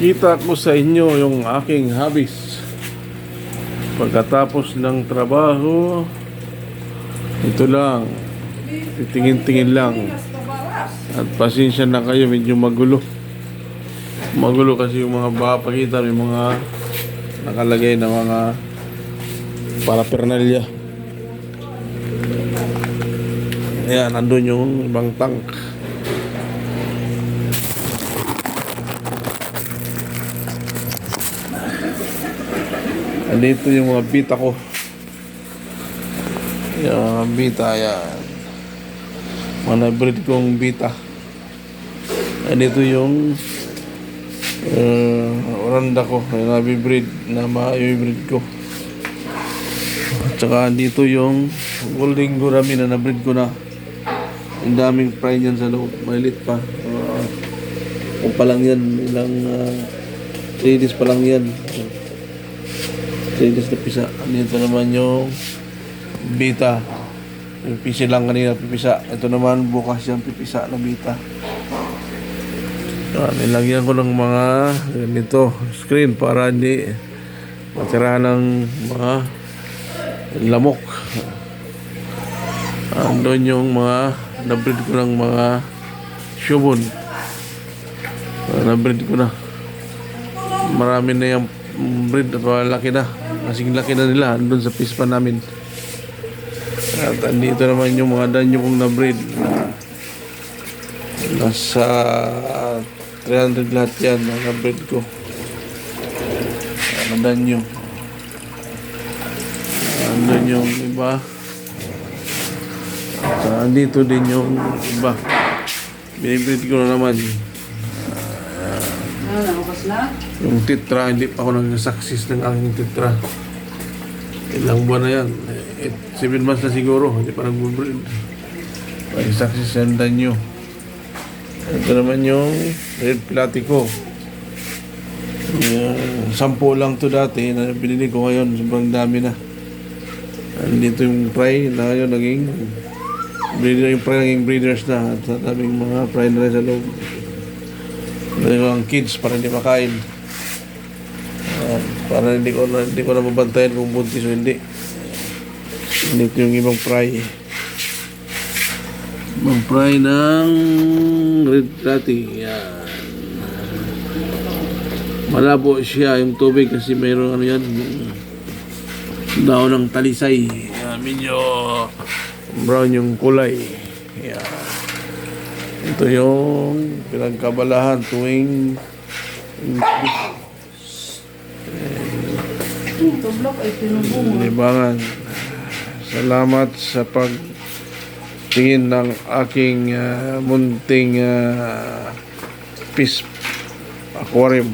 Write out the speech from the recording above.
Ipapakita ko sa inyo yung aking hobbies. Pagkatapos ng trabaho, ito lang, titingin-tingin lang. At pasensya na kayo, medyo magulo. Magulo kasi yung mga pakita, may mga nakalagay na mga paraphernalia. Ayan, nandun yung ibang tank. Andito yung mga bita ko. Yung mga bita, yan. Mga breed kong bita. Andito yung oranda ko. Yung nabibreed na ma-breed ko. At saka andito yung golden gourami na nabreed ko na. Ang daming fry niyan sa loob. Maliit pa. Kung pa lang yan, ilang 3 days pa lang yan. 3 days na pisa. Dito naman yung bita. Yung pisi lang kanina pipisa. Ito naman bukas yung pipisa na bita. Nilagyan ko ng mga ganito screen para hindi matira ng mga lamok. Andun yung mga nabreed ko ng mga shubon. Nabreed ko na. Marami na yung breed at laki na. Kasing laki na nila andun sa pispa namin. At andito naman yung mga danyo kong na-breed. Nasa 300 lahat yan ang na-breed ko. Mga danyo. Andun yung iba. At andito din yung iba. Binibreed ko na naman. Yung titra, hindi pa ako nag-success ng aking titra. Ilang buwan na yan. 7 months na siguro. Hindi pa nag-breed. Nag-success yan danyo. Ito naman yung red platico. 10 lang to dati na binili ko ngayon. Sobrang dami na. Andito yung fry na ngayon naging breeder, yung fry naging breeders na. At sa daming mga fry na rin sa loob. Ang kids para hindi makain. Para hindi ko na mabantayan kung buntis o hindi. Dito yung ibang fry. Ibang fry ng red plati. Yan. Malabo siya yung tubig kasi mayroon ano yan. Daon ng talisay. Yan, medyo brown yung kulay. Yan. Ito yung pinagkabalahan tuwing libangan. Salamat sa pagtingin ng aking munting fish aquarium.